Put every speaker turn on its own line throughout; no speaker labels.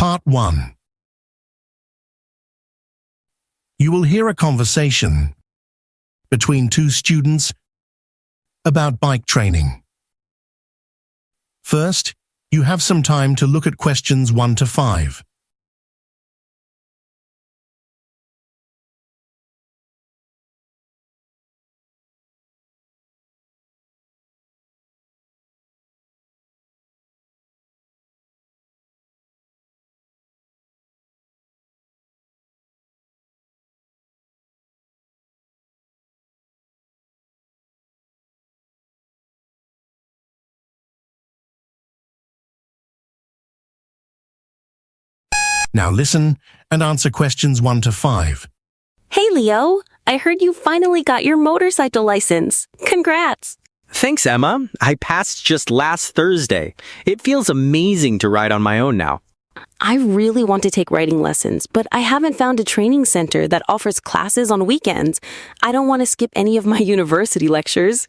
Part 1. You will hear a conversation between two students about bike training. First, you have some time to look at questions 1 to 5. Now listen and answer questions 1 to 5.
Hey, Leo. I heard you finally got your motorcycle license. Congrats.
Thanks, Emma. I passed just last Thursday. It feels amazing to ride on my own now.
I really want to take riding lessons, but I haven't found a training center that offers classes on weekends. I don't want to skip any of my university lectures.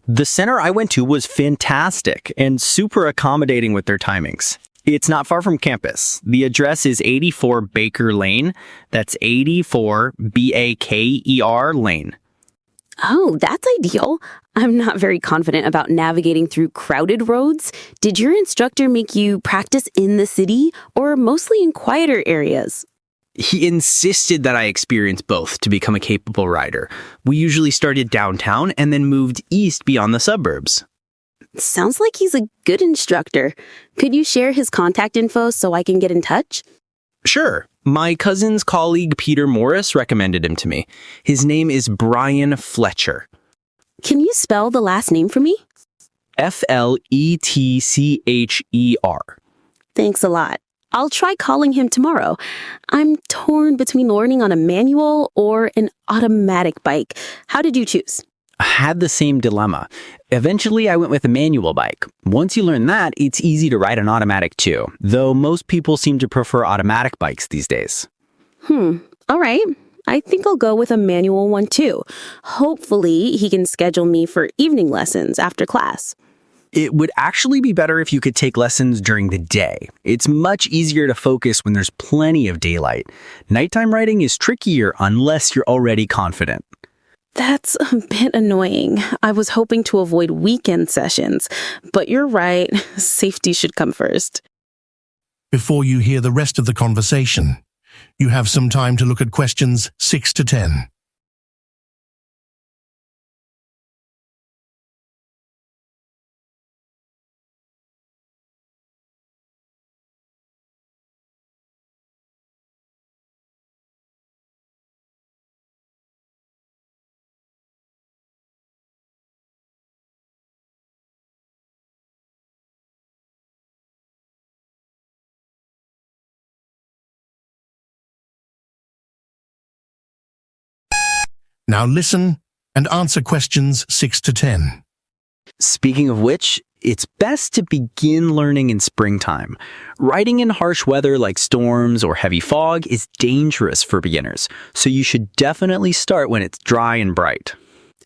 The center I went to was fantastic and super accommodating with their timings. It's not far from campus. The address is 84 Baker Lane. That's 84 Baker Lane.
Oh, that's ideal. I'm not very confident about navigating through crowded roads. Did your instructor make you practice in the city or mostly in quieter areas?
He insisted that I experience both to become a capable rider. We usually started downtown and then moved east beyond the suburbs.
Sounds like he's a good instructor. Could you share his contact info so I can get in touch?
Sure. My cousin's colleague Peter Morris recommended him to me. His name is Brian Fletcher.
Can you spell the last name for me?
Fletcher.
Thanks a lot. I'll try calling him tomorrow. I'm torn between learning on a manual or an automatic bike. How did you choose?
I had the same dilemma. Eventually, I went with a manual bike. Once you learn that, it's easy to ride an automatic too, though most people seem to prefer automatic bikes these days.
All right. I think I'll go with a manual one too. Hopefully, he can schedule me for evening lessons after class.
It would actually be better if you could take lessons during the day. It's much easier to focus when there's plenty of daylight. Nighttime riding is trickier unless you're already confident.
That's a bit annoying. I was hoping to avoid weekend sessions, but you're right. Safety should come first.
Before you hear the rest of the conversation, you have some time to look at questions 6 to 10. Now listen and answer questions 6 to 10.
Speaking of which, it's best to begin learning in springtime. Riding in harsh weather like storms or heavy fog is dangerous for beginners, so you should definitely start when it's dry and bright.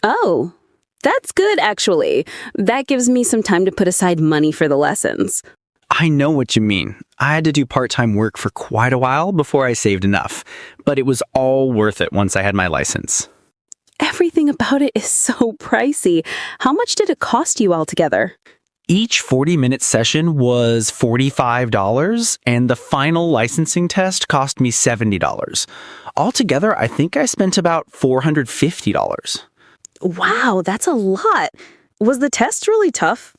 Oh, that's good, actually. That gives me some time to put aside money for the lessons.
I know what you mean. I had to do part-time work for quite a while before I saved enough, but it was all worth it once I had my license.
Everything about it is so pricey. How much did it cost you altogether?
Each 40-minute session was $45, and the final licensing test cost me $70. Altogether, I think I spent about $450.
Wow, that's a lot. Was the test really tough?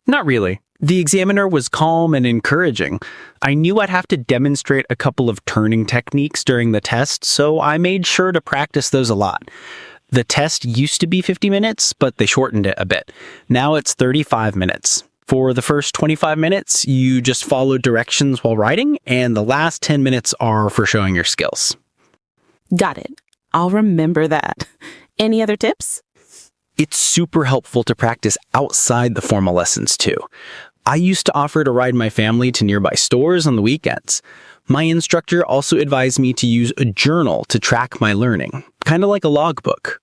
Not really. The examiner was calm and encouraging. I knew I'd have to demonstrate a couple of turning techniques during the test, so I made sure to practice those a lot. The test used to be 50 minutes, but they shortened it a bit. Now it's 35 minutes. For the first 25 minutes, you just follow directions while riding, and the last 10 minutes are for showing your skills.
Got it. I'll remember that. Any other tips?
It's super helpful to practice outside the formal lessons too. I used to offer to ride my family to nearby stores on the weekends. My instructor also advised me to use a journal to track my learning, kind of like a logbook.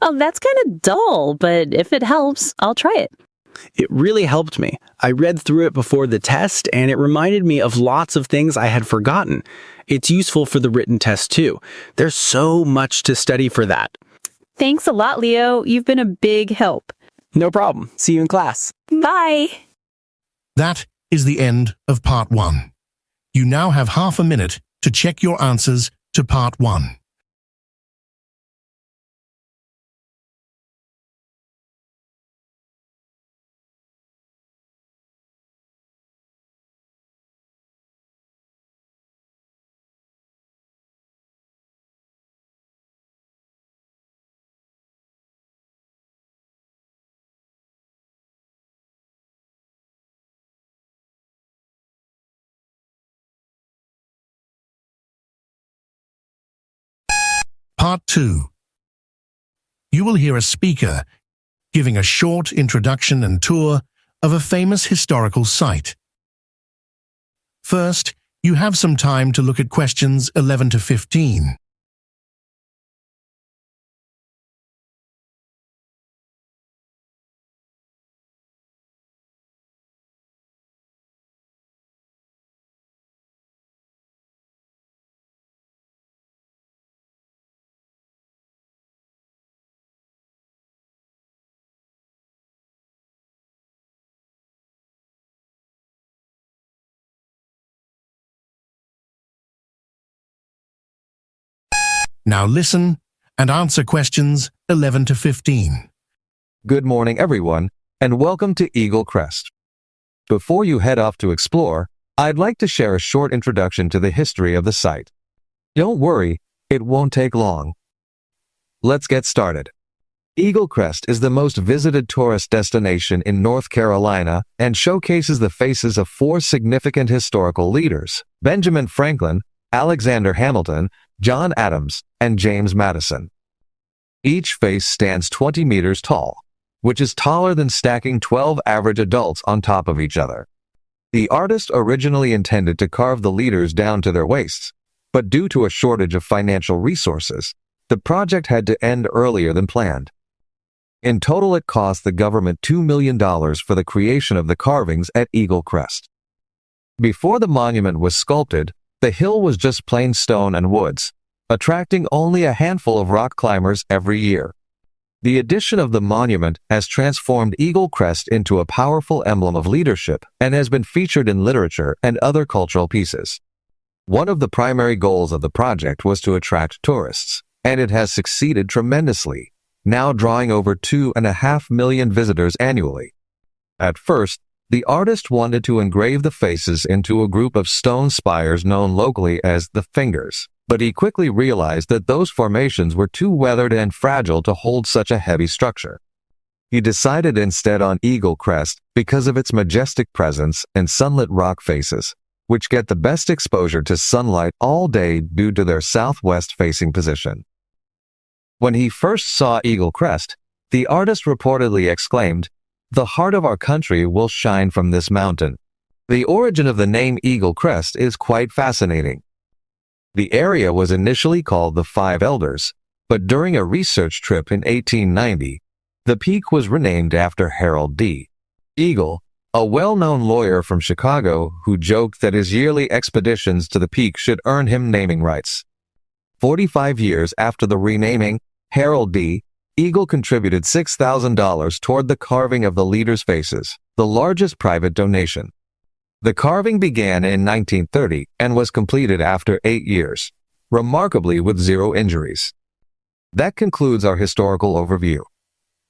Oh, that's kind of dull, but if it helps, I'll try it.
It really helped me. I read through it before the test, and it reminded me of lots of things I had forgotten. It's useful for the written test, too. There's so much to study for that.
Thanks a lot, Leo. You've been a big help.
No problem. See you in class.
Bye.
That is the end of Part 1. You now have half a minute to check your answers to Part 1. Part 2. You will hear a speaker giving a short introduction and tour of a famous historical site. First, you have some time to look at questions 11 to 15. Now listen and answer questions 11 to 15.
Good morning, everyone, and welcome to Eagle Crest. Before you head off to explore, I'd like to share a short introduction to the history of the site. Don't worry, it won't take long. Let's get started. Eagle Crest is the most visited tourist destination in North Carolina and showcases the faces of 4 significant historical leaders: Benjamin Franklin, Alexander Hamilton, John Adams, and James Madison. Each face stands 20 meters tall, which is taller than stacking 12 average adults on top of each other. The artist originally intended to carve the leaders down to their waists, but due to a shortage of financial resources, the project had to end earlier than planned. In total, it cost the government $2 million for the creation of the carvings at Eagle Crest. Before the monument was sculpted, the hill was just plain stone and woods, attracting only a handful of rock climbers every year. The addition of the monument has transformed Eagle Crest into a powerful emblem of leadership and has been featured in literature and other cultural pieces. One of the primary goals of the project was to attract tourists, and it has succeeded tremendously, now drawing over 2.5 million visitors annually. At first, the artist wanted to engrave the faces into a group of stone spires known locally as the Fingers, but he quickly realized that those formations were too weathered and fragile to hold such a heavy structure. He decided instead on Eagle Crest because of its majestic presence and sunlit rock faces, which get the best exposure to sunlight all day due to their southwest-facing position. When he first saw Eagle Crest, the artist reportedly exclaimed, "The heart of our country will shine from this mountain." The origin of the name Eagle Crest is quite fascinating. The area was initially called the Five Elders, but during a research trip in 1890, the peak was renamed after Harold D. Eagle, a well-known lawyer from Chicago who joked that his yearly expeditions to the peak should earn him naming rights. 45 years after the renaming, Harold D. Eagle contributed $6,000 toward the carving of the leaders' faces, the largest private donation. The carving began in 1930 and was completed after 8 years, remarkably with 0 injuries. That concludes our historical overview.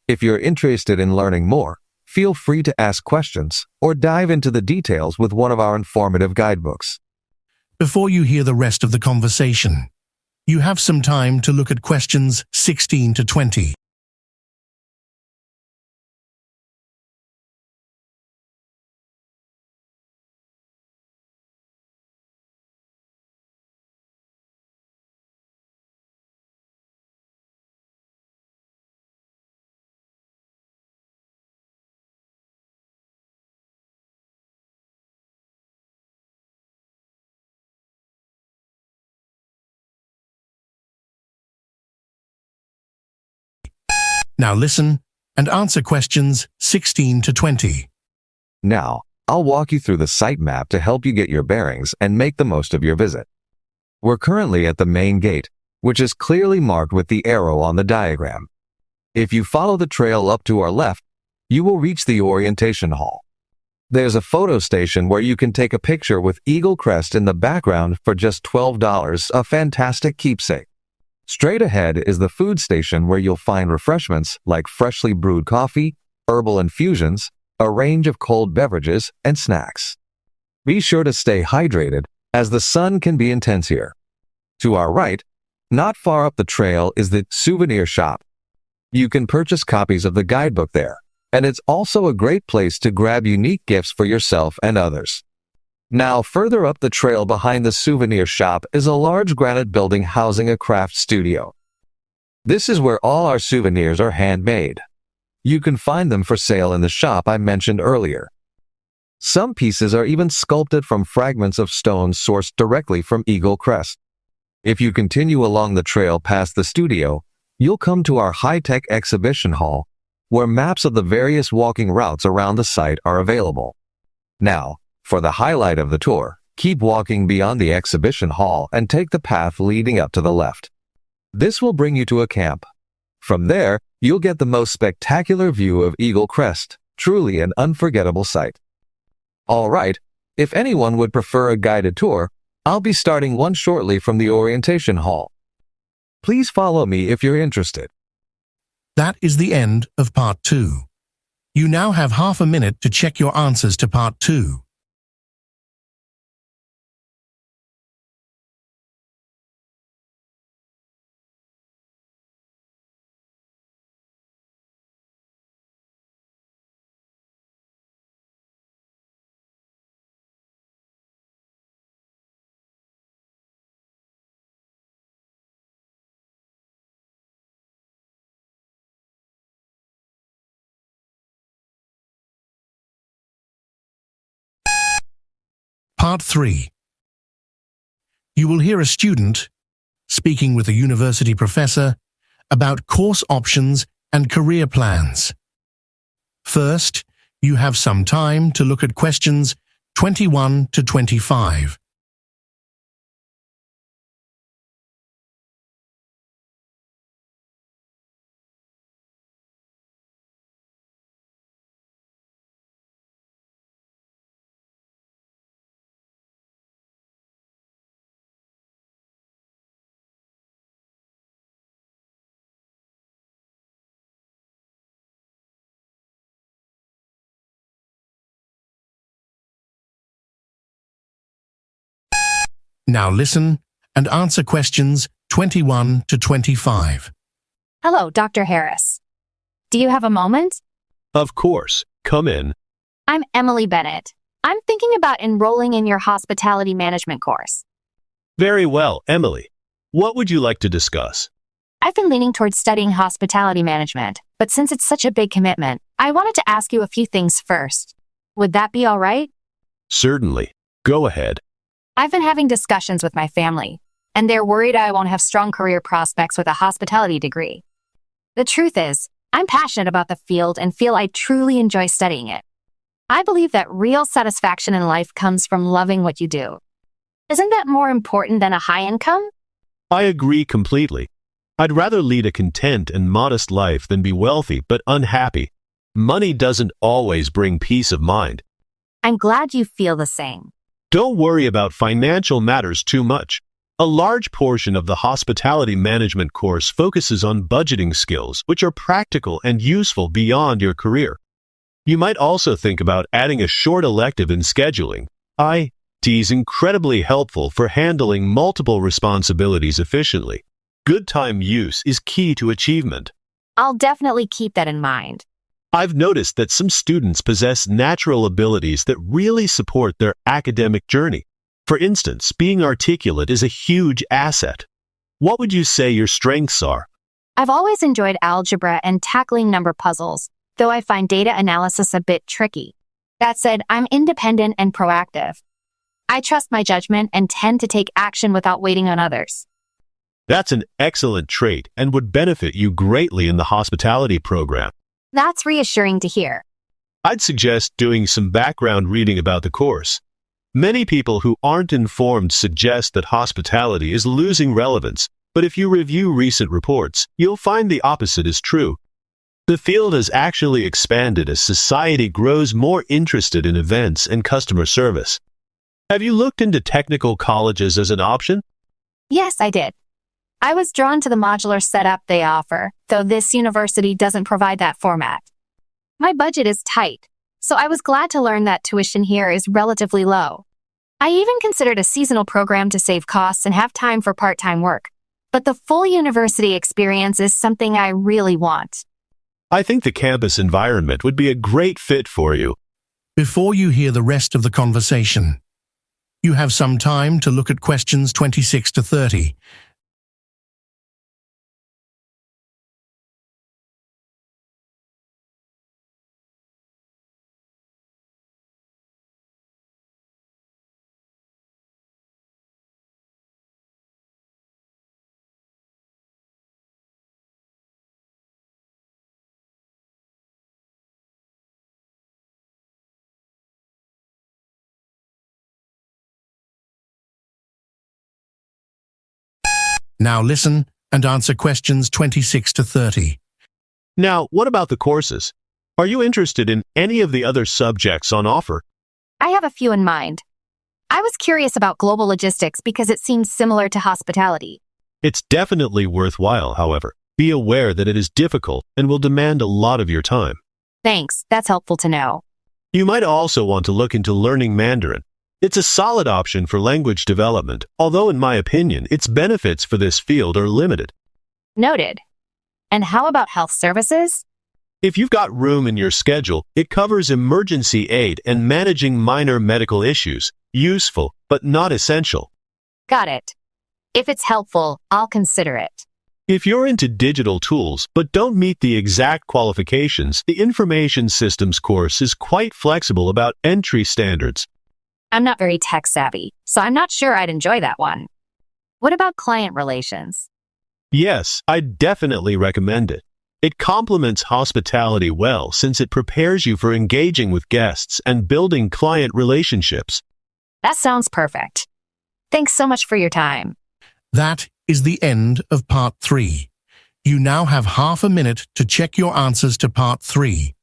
If you're interested in learning more, feel free to ask questions or dive into the details with one of our informative guidebooks.
Before you hear the rest of the conversation, you have some time to look at questions 16 to 20. Now listen and answer questions 16 to 20.
Now, I'll walk you through the site map to help you get your bearings and make the most of your visit. We're currently at the main gate, which is clearly marked with the arrow on the diagram. If you follow the trail up to our left, you will reach the orientation hall. There's a photo station where you can take a picture with Eagle Crest in the background for just $12, a fantastic keepsake. Straight ahead is the food station where you'll find refreshments like freshly brewed coffee, herbal infusions, a range of cold beverages, and snacks. Be sure to stay hydrated as the sun can be intense here. To our right, not far up the trail, is the souvenir shop. You can purchase copies of the guidebook there, and it's also a great place to grab unique gifts for yourself and others. Now, further up the trail behind the souvenir shop is a large granite building housing a craft studio. This is where all our souvenirs are handmade. You can find them for sale in the shop I mentioned earlier. Some pieces are even sculpted from fragments of stone sourced directly from Eagle Crest. If you continue along the trail past the studio, you'll come to our high-tech exhibition hall, where maps of the various walking routes around the site are available. Now, for the highlight of the tour, keep walking beyond the exhibition hall and take the path leading up to the left. This will bring you to a camp. From there, you'll get the most spectacular view of Eagle Crest, truly an unforgettable sight. All right, if anyone would prefer a guided tour, I'll be starting one shortly from the orientation hall. Please follow me if you're interested.
That is the end of Part 2. You now have half a minute to check your answers to Part 2. Part 3. You will hear a student speaking with a university professor about course options and career plans. First, you have some time to look at questions 21 to 25. Now listen and answer questions 21 to 25.
Hello, Dr. Harris. Do you have a moment?
Of course. Come in.
I'm Emily Bennett. I'm thinking about enrolling in your hospitality management course.
Very well, Emily. What would you like to discuss?
I've been leaning towards studying hospitality management, but since it's such a big commitment, I wanted to ask you a few things first. Would that be all right?
Certainly. Go ahead.
I've been having discussions with my family, and they're worried I won't have strong career prospects with a hospitality degree. The truth is, I'm passionate about the field and feel I truly enjoy studying it. I believe that real satisfaction in life comes from loving what you do. Isn't that more important than a high income?
I agree completely. I'd rather lead a content and modest life than be wealthy but unhappy. Money doesn't always bring peace of mind.
I'm glad you feel the same.
Don't worry about financial matters too much. A large portion of the hospitality management course focuses on budgeting skills, which are practical and useful beyond your career. You might also think about adding a short elective in scheduling. IT is incredibly helpful for handling multiple responsibilities efficiently. Good time use is key to achievement.
I'll definitely keep that in mind.
I've noticed that some students possess natural abilities that really support their academic journey. For instance, being articulate is a huge asset. What would you say your strengths are?
I've always enjoyed algebra and tackling number puzzles, though I find data analysis a bit tricky. That said, I'm independent and proactive. I trust my judgment and tend to take action without waiting on others.
That's an excellent trait and would benefit you greatly in the hospitality program.
That's reassuring to hear.
I'd suggest doing some background reading about the course. Many people who aren't informed suggest that hospitality is losing relevance, but if you review recent reports, you'll find the opposite is true. The field has actually expanded as society grows more interested in events and customer service. Have you looked into technical colleges as an option?
Yes, I did. I was drawn to the modular setup they offer, though this university doesn't provide that format. My budget is tight, so I was glad to learn that tuition here is relatively low. I even considered a seasonal program to save costs and have time for part-time work. But the full university experience is something I really want.
I think the campus environment would be a great fit for you.
Before you hear the rest of the conversation, you have some time to look at questions 26 to 30. Now listen and answer questions 26 to 30.
Now, what about the courses? Are you interested in any of the other subjects on offer?
I have a few in mind. I was curious about global logistics because it seems similar to hospitality.
It's definitely worthwhile, however. Be aware that it is difficult and will demand a lot of your time.
Thanks, that's helpful to know.
You might also want to look into learning Mandarin. It's a solid option for language development, although in my opinion, its benefits for this field are limited.
Noted. And how about health services?
If you've got room in your schedule, it covers emergency aid and managing minor medical issues. Useful, but not essential.
Got it. If it's helpful, I'll consider it.
If you're into digital tools but don't meet the exact qualifications, the Information Systems course is quite flexible about entry standards.
I'm not very tech savvy, so I'm not sure I'd enjoy that one. What about client relations?
Yes, I definitely recommend it. It complements hospitality well since it prepares you for engaging with guests and building client relationships.
That sounds perfect. Thanks so much for your time.
That is the end of Part 3. You now have half a minute to check your answers to Part 3.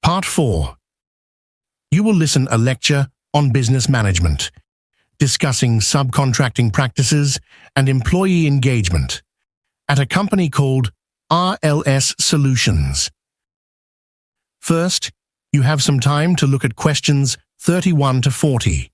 Part 4. You will listen a lecture on business management, discussing subcontracting practices and employee engagement at a company called RLS Solutions. First, you have some time to look at questions 31 to 40.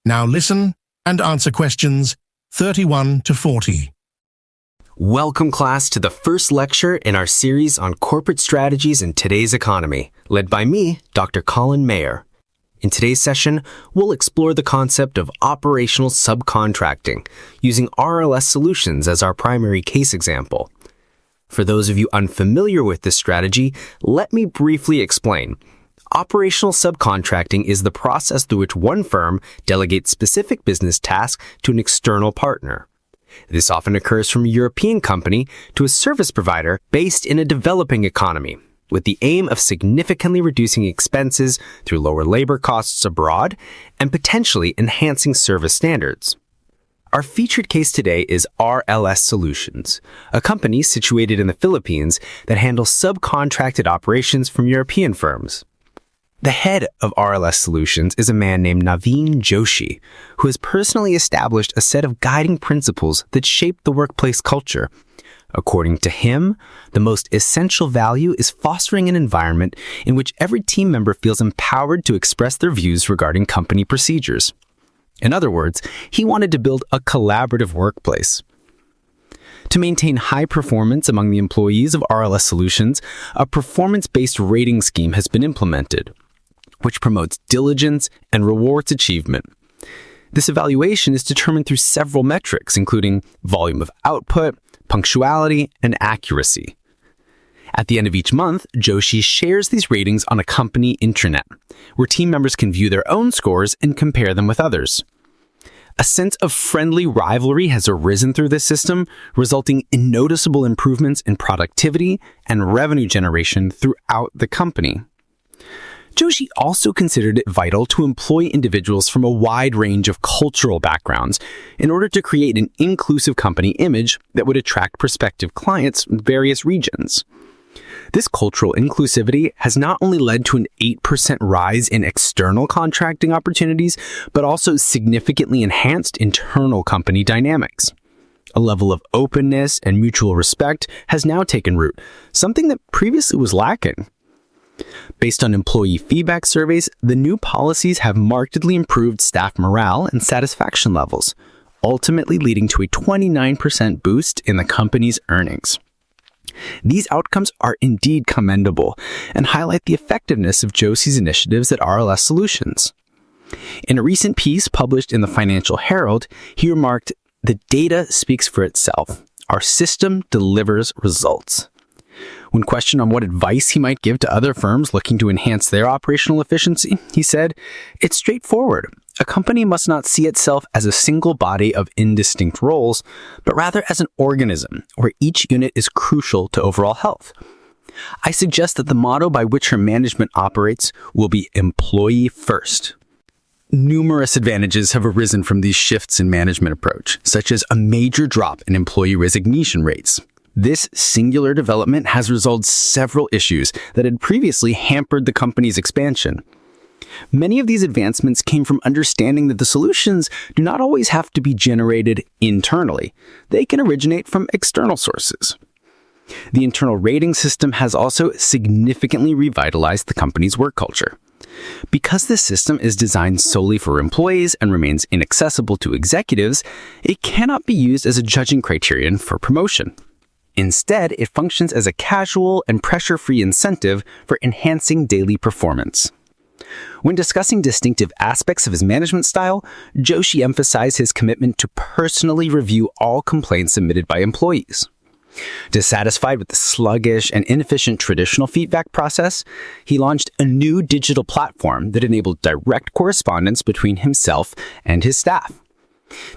Now listen and answer questions 31 to 40.
Welcome, class, to the first lecture in our series on corporate strategies in today's economy, led by me, Dr. Colin Mayer. In today's session, we'll explore the concept of operational subcontracting, using RLS Solutions as our primary case example. For those of you unfamiliar with this strategy, let me briefly explain. Operational subcontracting is the process through which one firm delegates specific business tasks to an external partner. This often occurs from a European company to a service provider based in a developing economy, with the aim of significantly reducing expenses through lower labor costs abroad and potentially enhancing service standards. Our featured case today is RLS Solutions, a company situated in the Philippines that handles subcontracted operations from European firms. The head of RLS Solutions is a man named Naveen Joshi, who has personally established a set of guiding principles that shape the workplace culture. According to him, the most essential value is fostering an environment in which every team member feels empowered to express their views regarding company procedures. In other words, he wanted to build a collaborative workplace. To maintain high performance among the employees of RLS Solutions, a performance-based rating scheme has been implemented, which promotes diligence and rewards achievement. This evaluation is determined through several metrics, including volume of output, punctuality, and accuracy. At the end of each month, Joshi shares these ratings on a company intranet, where team members can view their own scores and compare them with others. A sense of friendly rivalry has arisen through this system, resulting in noticeable improvements in productivity and revenue generation throughout the company. Joshi also considered it vital to employ individuals from a wide range of cultural backgrounds in order to create an inclusive company image that would attract prospective clients in various regions. This cultural inclusivity has not only led to an 8% rise in external contracting opportunities, but also significantly enhanced internal company dynamics. A level of openness and mutual respect has now taken root, something that previously was lacking. Based on employee feedback surveys, the new policies have markedly improved staff morale and satisfaction levels, ultimately leading to a 29% boost in the company's earnings. These outcomes are indeed commendable and highlight the effectiveness of Joshi's initiatives at RLS Solutions. In a recent piece published in the Financial Herald, he remarked, "The data speaks for itself. Our system delivers results." When questioned on what advice he might give to other firms looking to enhance their operational efficiency, he said, "It's straightforward. A company must not see itself as a single body of indistinct roles, but rather as an organism where each unit is crucial to overall health. I suggest that the motto by which her management operates will be employee first." Numerous advantages have arisen from these shifts in management approach, such as a major drop in employee resignation rates. This singular development has resolved several issues that had previously hampered the company's expansion. Many of these advancements came from understanding that the solutions do not always have to be generated internally. They can originate from external sources. The internal rating system has also significantly revitalized the company's work culture. Because this system is designed solely for employees and remains inaccessible to executives, it cannot be used as a judging criterion for promotion. Instead, it functions as a casual and pressure-free incentive for enhancing daily performance. When discussing distinctive aspects of his management style, Joshi emphasized his commitment to personally review all complaints submitted by employees. Dissatisfied with the sluggish and inefficient traditional feedback process, he launched a new digital platform that enabled direct correspondence between himself and his staff.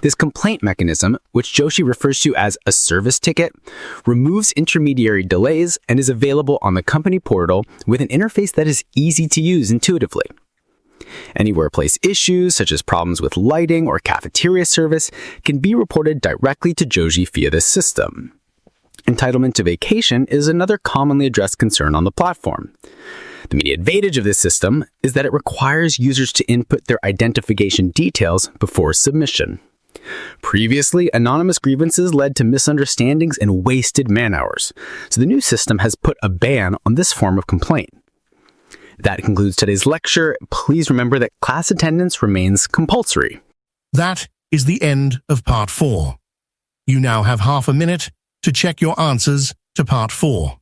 This complaint mechanism, which Joshi refers to as a service ticket, removes intermediary delays and is available on the company portal with an interface that is easy to use intuitively. Any workplace issues, such as problems with lighting or cafeteria service, can be reported directly to Joshi via this system. Entitlement to vacation is another commonly addressed concern on the platform. The immediate advantage of this system is that it requires users to input their identification details before submission. Previously, anonymous grievances led to misunderstandings and wasted man-hours, so the new system has put a ban on this form of complaint. That concludes today's lecture. Please remember that class attendance remains compulsory.
That is the end of Part 4. You now have half a minute to check your answers to Part 4.